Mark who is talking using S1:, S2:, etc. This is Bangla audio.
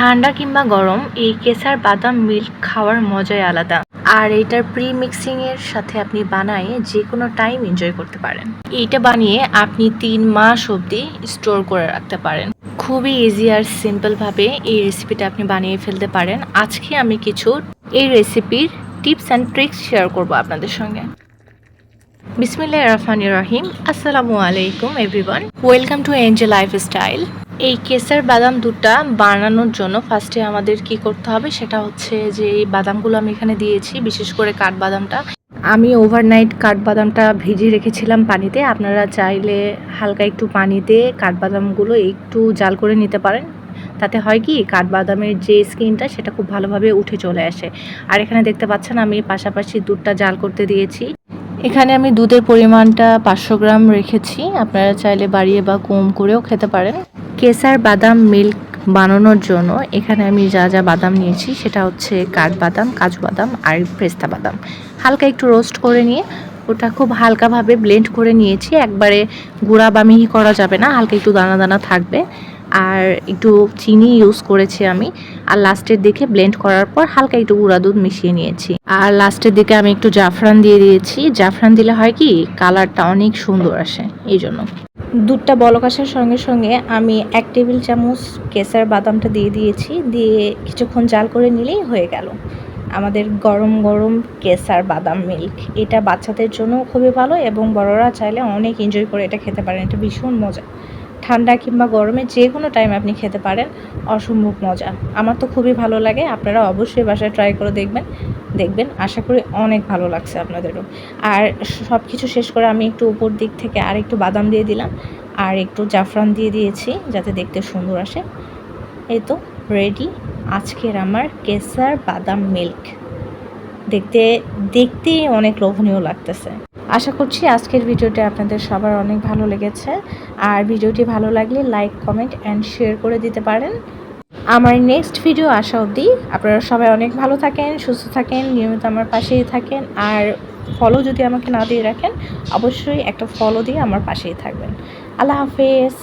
S1: ঠান্ডা কিংবা গরম এই কেসার বাদাম মিল্ক খাওয়ার মজাই আলাদা। আর এটার প্রি মিক্সিং এর সাথে আপনি বানায় যে কোনো টাইম এনজয় করতে পারেন। এইটা বানিয়ে আপনি 3 মাস অবধি স্টোর করে রাখতে পারেন। খুবই ইজি আর সিম্পল ভাবে এই রেসিপিটা আপনি বানিয়ে ফেলতে পারেন। আজকে আমি কিছু এই রেসিপির টিপস অ্যান্ড ট্রিক্স শেয়ার করব আপনাদের সঙ্গে। বিসমিল্লাহির রহমানির রহিম। আসসালামু আলাইকুম everyone, welcome to NJ lifestyle. এই কেসার বাদাম দুধটা বানানোর জন্য ফার্স্টে আমাদের কি করতে হবে সেটা হচ্ছে যে এই বাদামগুলো আমি এখানে দিয়েছি, বিশেষ করে কাঠবাদামটা আমি ওভারনাইট কাঠবাদামটা ভিজিয়ে রেখেছিলাম পানিতে। আপনারা চাইলে হালকা একটু পানিতে কাঠবাদামগুলো একটু জাল করে নিতে পারেন। তাতে হয় কি কাঠবাদামের যে স্কিনটা সেটা খুব ভালোভাবে উঠে চলে আসে। আর এখানে দেখতে পাচ্ছেন আমি পাশাপাশি দুধটা জাল করতে দিয়েছি। এখানে আমি দুধের পরিমাণটা 500 গ্রাম রেখেছি, আপনারা চাইলে বাড়িয়ে বা কম করেও খেতে পারেন। কেসার বাদাম মিল্ক বানানোর জন্য এখানে আমি যা যা বাদাম নিয়েছি সেটা হচ্ছে কাঠবাদাম, কাজু বাদাম আর পেস্তা বাদাম। হালকা একটু রোস্ট করে নিয়ে ওটা খুব হালকাভাবে ব্লেন্ড করে নিয়েছি। একবারে গুঁড়া বা মিহি করা যাবে না, হালকা একটু দানা দানা থাকবে। আর একটু চিনি ইউজ করেছি আমি। আর লাস্টের দিকে ব্লেন্ড করার পর হালকা একটু গুঁড়া দুধ মিশিয়ে নিয়েছি। আর লাস্টের দিকে আমি একটু জাফরান দিয়ে দিয়েছি। জাফরান দিলে হয় কি কালারটা অনেক সুন্দর আসে, এই জন্য। দুধটা বলক আসার সঙ্গে সঙ্গে আমি 1 টেবিল চামচ কেসার বাদামটা দিয়ে দিয়েছি। দিয়ে কিছুক্ষণ জাল করে নিলেই হয়ে গেল আমাদের গরম গরম কেসার বাদাম মিল্ক। এটা বাচ্চাদের জন্য খুবই ভালো এবং বড়রা চাইলে অনেক এনজয় করে এটা খেতে পারেন। এটা ভীষণ মজা, ঠান্ডা কিংবা গরমে যে কোনো টাইম আপনি খেতে পারেন, অসম্ভব মজা। আমার তো খুবই ভালো লাগে, আপনারা অবশ্যই বাসায় ট্রাই করে দেখবেন আশা করি অনেক ভালো লাগছে আপনাদেরও। আর সব কিছু শেষ করে আমি একটু উপর দিক থেকে আর একটু বাদাম দিয়ে দিলাম আর একটু জাফরান দিয়ে দিয়েছি যাতে দেখতে সুন্দর আসে। এই তো রেডি আজকের আমার কেসার বাদাম মিল্ক। দেখতেই অনেক লোভনীয় লাগতেছে। আশা করছি আজকের ভিডিওটি আপনাদের সবার অনেক ভালো লেগেছে। আর ভিডিওটি ভালো লাগলে লাইক, কমেন্ট অ্যান্ড শেয়ার করে দিতে পারেন। আমার নেক্সট ভিডিও আসা অবধি আপনারা সবাই অনেক ভালো থাকেন, সুস্থ থাকেন, নিয়মিত আমার পাশেই থাকেন। আর ফলো যদি আমাকে না দিয়ে রাখেন অবশ্যই একটা ফলো দিয়ে আমার পাশেই থাকবেন। আল্লাহ হাফেজ।